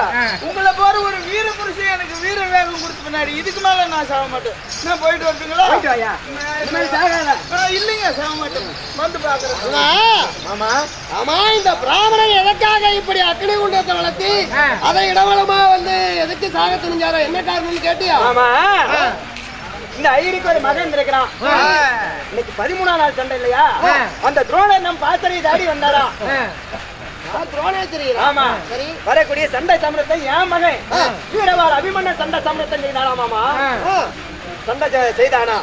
பாத்தீங்களா? உங்களை போற ஒரு வீர புருஷன் எனக்கு வீர வேகம் கொடுத்து பின்னாடி இதுக்கு மேல நான் சாக மாட்டேன். நான் போயிட்டு வரட்டுங்களா? இல்லைங்க, சாக மாட்டேன். வந்து பாக்குறேன். ஆமா ஆமா, இந்த பிராமணன் எதற்காக இப்படி அக்னி குண்டத்தை வளர்த்தி அதை இடவளமா வந்து எதுக்கு சாக துணிஞ்சாரோ, என்ன காரணம்னு கேட்டியா? ஆமா, இந்த ஐயருக்கு ஒரு மகன் இருக்கிறான். இன்னைக்கு 13ஆம் நாள் சண்டை இல்லையா? அந்த துரோணர் நம் பாசறை தாடி வந்தாரா? ஆமா, வரக்கூடிய சண்டை சமரத்தை என் மகன் வீரவாள் அபிமன்யு சண்டை சமரத்தை செய்தானா? மாமா சண்டை செய்தானா?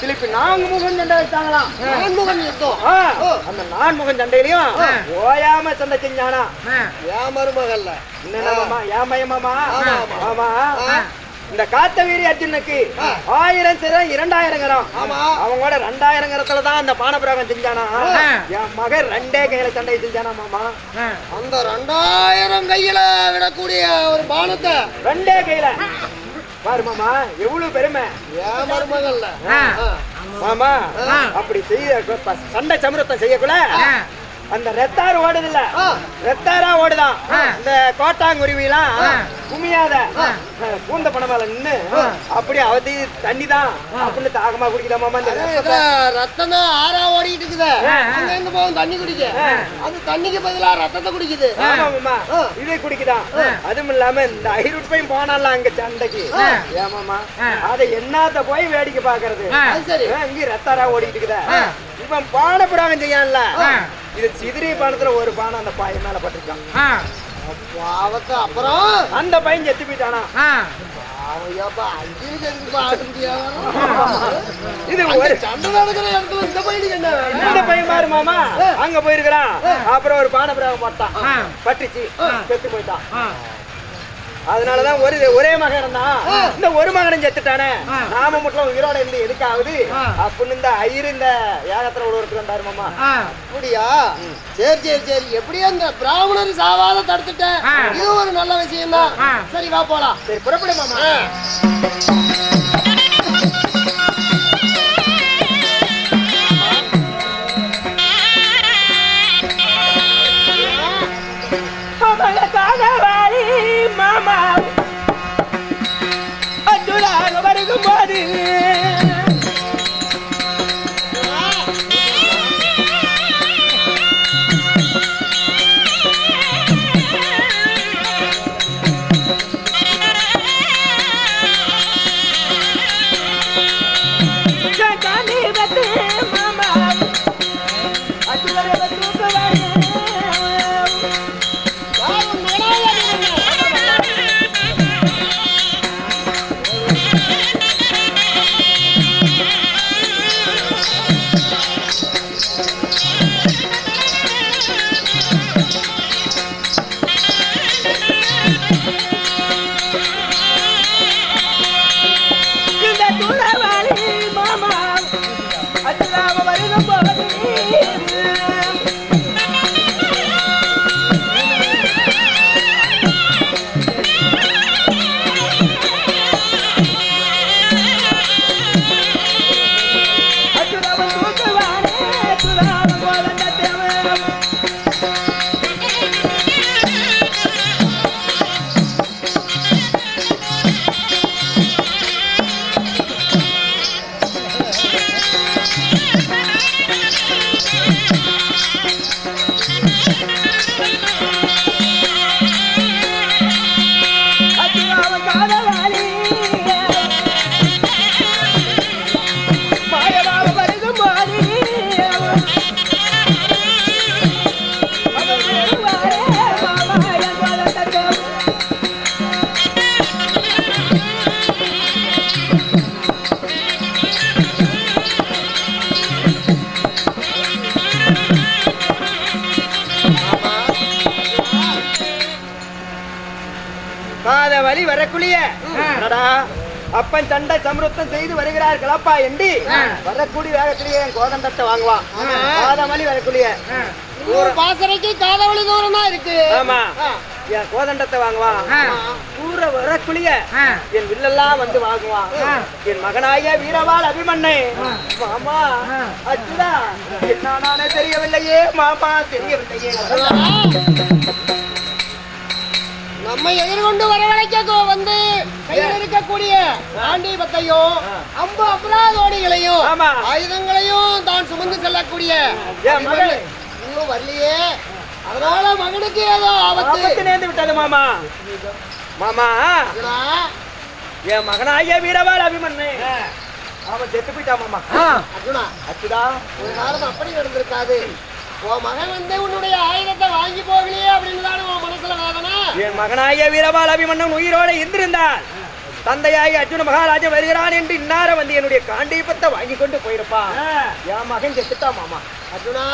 திருப்பி 4 முகன் சண்டை வச்சாங்களாம். 4 முகன் யுத்தம். அந்த 4 முகன் சண்டையிலையும் ஓயாம சண்டை செஞ்சானா? ஏன் மருமகல்ல என்ன மாமா? ஏன் மயமாமா? ஆமா, இந்த காத்த வீரி அர்ஜுனுக்கு 1000 சிரம் 2000 கரம். அவங்களோட 2000 கரத்துல தான் அந்த பானபிரகம் செஞ்சானா? என் மகன் 2 கையில சண்டை செஞ்சானா மாமா? அந்த 2000 கையில விடக்கூடிய ஒரு பானத்தை 2 கையில பாரு மாமா, எவ்வளவு பெருமை. ஏன் மருமகல்ல மாமா அப்படி செய்ய சண்டை சமரத்தம் செய்யக்குள்ள அந்த ரெத்தாறு ஓடுது இல்ல, ரெத்தாரா ஓடுதான். இந்த கோட்டாங்குருவிலாம் குமியாத பூந்த பணமால நின்னு அப்படி அவதி தண்ணி தான் அப்படின்னு தாகமா குடிக்கலாமா? ரத்தம் தான் ஆறா ஓடிட்டு இருக்குது, அங்க இருந்து போகும் தண்ணி குடிக்க. அந்த தண்ணிக்கு பதிலா ரத்தத்தை குடிக்குது. ஆமாமா, இதே குடிக்குதான். அதுவும் இல்லாம இந்த ஐருட்பையும் போனால அங்க சண்டைக்கு ஏமாமா, அதை என்னத்த போய் வேடிக்கை பாக்குறது? சரி, இங்க ரத்தாரா ஓடிட்டு இருக்குதா? இவன் பானை புறாகம் செய்யான்ல, இது சிதிரி பானத்துல ஒரு பானை அந்த பாய மேல பட்டிருக்கான். அப்புறம் அந்த பையன் செத்து போயிட்டானா? இது ஒரு சண்டை நடக்கிற இடத்துல இந்த பையனுக்கு என்ன? இந்த பையன் பாரு மாமா, அங்க போயிருக்கிறான். அப்புறம் ஒரு பானை புறாகம் போட்டான், பட்டுச்சு, செத்து போயிட்டான். அதனாலதான் ஒரே மகன் இருந்தான். இந்த ஒரு மகனும் செத்துட்டானே, நாம மட்டும் உயிரோட இருந்து எதுக்காவது அப்படின்னு இந்த ஐயர் இந்த யாகத்துல ஒருத்தர் வந்தாரு மாமா. அப்படியா? சரி சரி சரி, எப்படியா இந்த பிராமணர் சாவாத தடுத்துட்டேன், இது ஒரு நல்ல விஷயம் தான். சரி வா போலாம். சரி புறப்படு மாமா. மாமா அச்சுராக வருகும் போது வழி வரக்குளிய அப்பன் சண்டை சமருத்தம் செய்து வருகிறார்கள் அப்பா எண்டி வரக்கூடிய வேகத்திலேயே என் கோதண்டத்தை வாங்குவான். காதவழி வரக்குளிய பாசறைக்கு காதவழி தூரம் தான் இருக்கு. ஆமா, என் கோதண்டத்தை வாங்குவான். ஊர வரக்குளிய என் வில்லெல்லாம் வந்து வாங்குவான். என் மகனாய வீரவாள் அபிமன்யு. மாமா அச்சுதா, என்ன தெரியவில்லையே மாமா, தெரியவில்லையே. நம்ம நம்மை எதிர்கொண்டு வரவழைக்க வந்து கையில் இருக்கக்கூடிய காண்டீபத்தையும் அம்பு அபராதோடிகளையும் ஆயுதங்களையும் தான் சுமந்து செல்லக்கூடிய இன்னும் வரலையே, அதனால மகனுக்கு ஏதோ ஆபத்து நேர்ந்து விட்டது மாமா. மாமா என் மகனாகிய வீரவாள் அபிமன்னே அவன் செத்து போயிட்டா மாமா. அர்ஜுனா அச்சுதா ஒரு காலம் அப்படி நடந்திருக்காது. உன் மகன் வந்து உன்னுடைய ஆயுதத்தை வாங்கி போகலையே அப்படின்னு தானே உன் மனசுல வேதனை. என் மகனாகிய வீரவாள் அபிமன்னன் உயிரோடு இருந்திருந்தால் தந்தையாகி அர்ஜுன மகாராஜன் வருகிறான் என்று இன்னார வந்து என்னுடைய காண்டீபத்தை வாங்கி கொண்டு போயிருப்பான். என் மகன் செத்துட்டா மாமா. அர்ஜுனா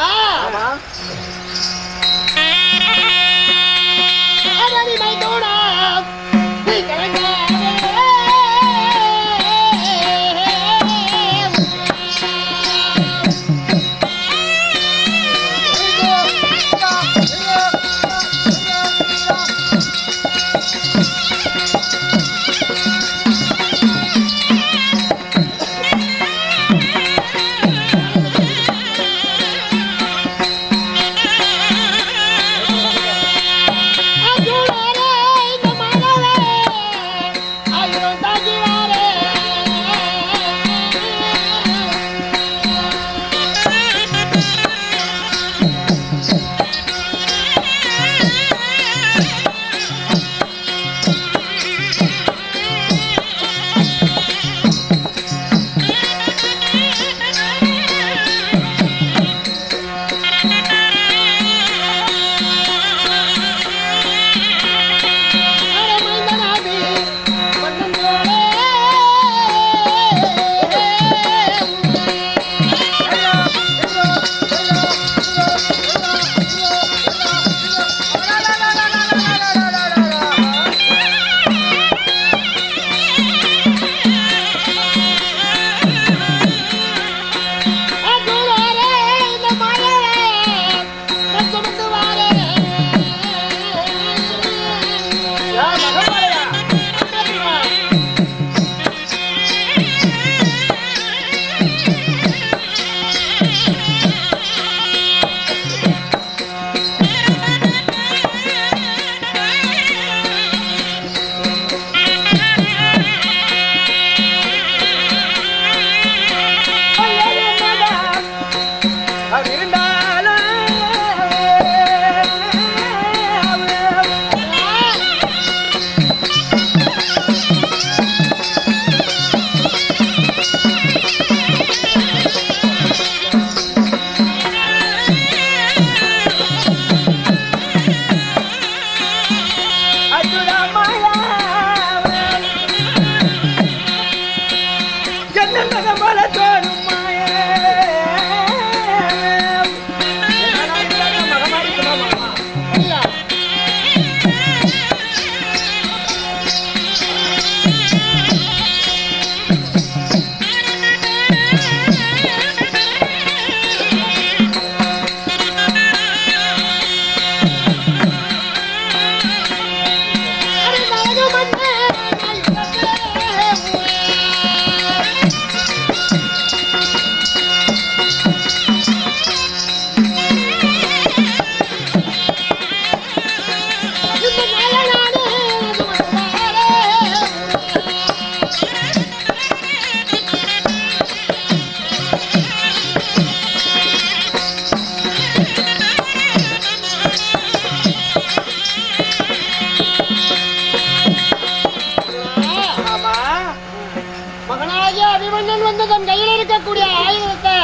அபிமன்னன் வந்து தன் கையில் இருக்கக்கூடிய ஆயுதத்தை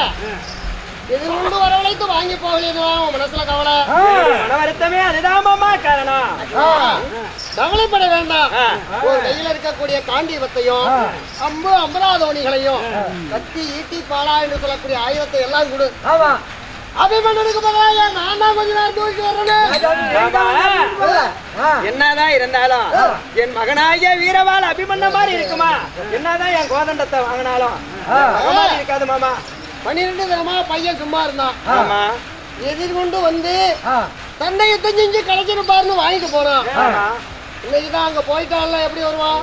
எதிர்கொண்டு வரவழைத்து வாங்கி போகலாம் மனசுல கவலை. வருத்தமே அதுதான் மாமா காரணம். கவலைப்பட வேண்டாம். ஒரு கையில் இருக்கக்கூடிய காண்டீபத்தையும் அம்பு அம்பராதோணிகளையும் கத்தி ஈட்டி பாலா என்று சொல்லக்கூடிய ஆயுதத்தை எல்லாம் கொடு. அபிமன்னனுக்கு பதிலாக நான் தான் கொஞ்ச நேரம் தூக்கி வரணும். என்னதான் இருந்தாலும் என் மகனாகிய வீரவாள் அபிமன்ன மாதிரி இருக்குமா? என்னதான் என் கோதண்டத்தை வாங்கினாலும் இருக்காது மாமா. 12 தினமா பையன் சும்மா இருந்தான். எதிர்கொண்டு வந்து தண்டையத்தை செஞ்சு கலைச்சிருப்பாருன்னு வாங்கிட்டு போனான். இன்னைக்குதான் அங்க போயிட்டான்ல, எப்படி வருவான்?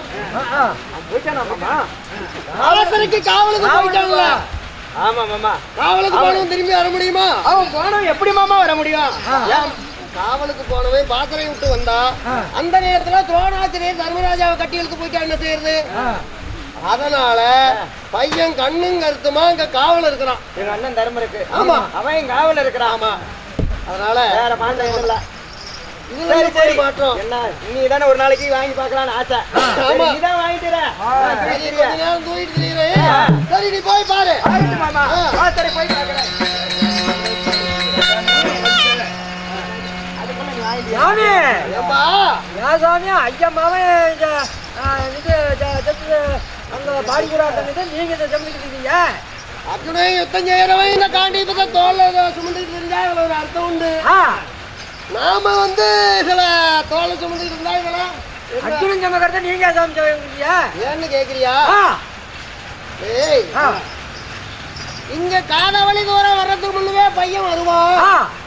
அரசருக்கு காவலுக்கு போயிட்டான்ல. ஆமா மாமா, காவலுக்கு போனவன் திரும்பி வர முடியுமா? அவன் போனவன் எப்படி மாமா வர முடியும்? காவலுக்கு போனவன் பாசறை விட்டு வந்தா அந்த நேரத்துல துரோணாசிரியர் தர்மராஜாவை கட்டி இழுத்து போயிட்டா என்ன செய்யறது? அதனால பையன் கண்ணும் கருத்துமா இங்க காவல் இருக்கிறான். எங்க அண்ணன் தர்மம் இருக்கு. ஆமா, அவன் காவல் இருக்கிறான். ஆமா, அதனால வேற மாற்றம் இல்ல. சரி சரி மாற்றம் என்ன நீ தானே ஒரு நாளைக்கு வாங்கி பார்க்கலாம்னு ஆசை. ஆமா, நீதான் வாங்கிட்டு கொஞ்ச நேரம் தூக்கிட்டு திரியிறேன். சரி நீ போய் பாரு. மாமா சரி போய் பார்க்கிறேன். சாமி ஏம்பா ஏன் சாமி ஐயா மாவன் இது அங்க பாடிக்கிறாங்க, நீங்க இதை சமைக்கிட்டீங்க. அர்ஜுனே யுத்தம் செய்யறவன் இந்த காண்டீபத்தை தோல்ல சுமந்துட்டு இருந்தா இதுல ஒரு அர்த்தம் உண்டு. நாம வந்து இதுல தோலை சுமந்துட்டு இருந்தா இதெல்லாம் அர்ஜுனன் சமைக்கிறத நீங்க சமைச்சீங்க ஏன்னு கேக்குறியா? ஏய், இங்க காதவழி தூரம் வர்றதுக்கு முன்னவே பையன் வருவான்.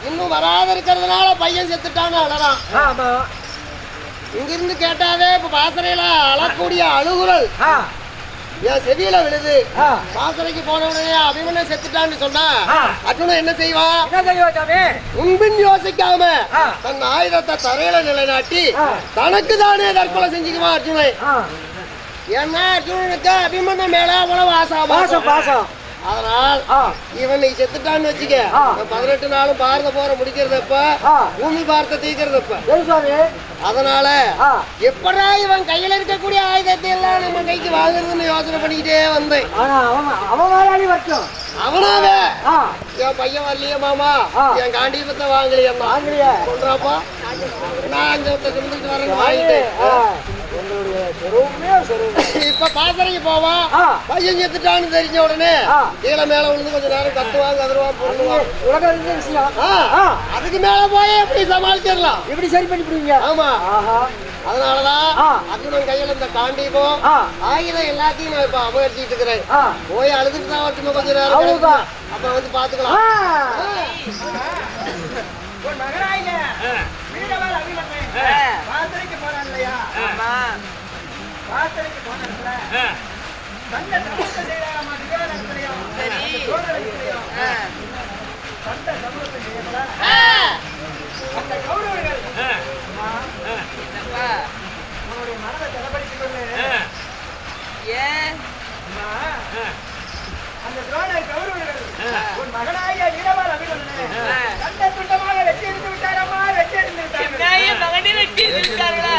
இன்னும் வராத இருக்கிறதுனால பையன் செத்துட்டான்னு அழறான். ஆமா, இங்க இருந்து கேட்டாவே இப்ப பாசறையில அழக்கூடிய அழுகுறல் என் செவியில விழுது. பாசறைக்கு போன உடனே அபிமன்யன் செத்துட்டான்னு சொன்னா அர்ஜுனன் என்ன செய்வான்? முன்பின் யோசிக்காம தன் ஆயுதத்தை தரையில நிலைநாட்டி தனக்கு தானே தற்கொலை செஞ்சுக்குவான் அர்ஜுனன். ஏன்னா அர்ஜுனனுக்கு அபிமன்யன் மேல அவ்வளவு பாசம். அதனால் இவன் நீ செத்துட்டான்னு வச்சுக்க, 18 நாளும் பாரத போற முடிக்கிறதப்ப பூமி பாரத்தை தீக்கிறதப்ப. அதனால எப்படா இவன் கையில இருக்கக்கூடிய ஆயுதத்தை எல்லாம் நம்ம கைக்கு வாங்குறதுன்னு யோசனை பண்ணிக்கிட்டே வந்தேன். அவனாவே என் பையன் வரலையே மாமா, என் காண்டீபத்தை வாங்கலையா சொல்றாப்பா, நான் அங்க சொல்லிட்டு வரேன்னு வாங்கிட்டேன். இப்ப பாசறைக்கு போவான், பையன் செத்துட்டான்னு தெரிஞ்ச உடனே கீழே மேல விழுந்து கொஞ்ச நேரம் கத்துவான் கதருவான் பொண்ணுவான். அதுக்கு மேல போய் எப்படி சமாளிச்சிடலாம், எப்படி சரி பண்ணி விடுவீங்க? ஆமா, அதனாலதான் அர்ஜுனன் கையில இந்த காண்டீபம் ஆயுதம் எல்லாத்தையும் நான் இப்ப அபகரிச்சுட்டு இருக்கிறேன். போய் அழுதுட்டு தான் வரட்டுமா கொஞ்ச நேரம், அப்புறம் வந்து பாத்துக்கலாம். பாசறைக்கு போறான் இல்லையா? பாசறைக்கு போனதுல சண்டை சமூகத்தை செய்யலாமா? சண்டை சமூகத்தை செய்யலாம். அந்த கௌரவர்கள் அவனுடைய மனதை தலைப்படுத்திக் கொண்டு அந்த துரோணர் கௌரவர்கள் உன் மகனாகிய வீரபால் அபிமன்யனை சண்டை துண்டமாக வெற்றி எடுத்து விட்டாரம்மா, வெற்றி எடுத்து விட்டார்கள். மகனே வெற்றி எடுத்தார்களா?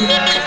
Yeah.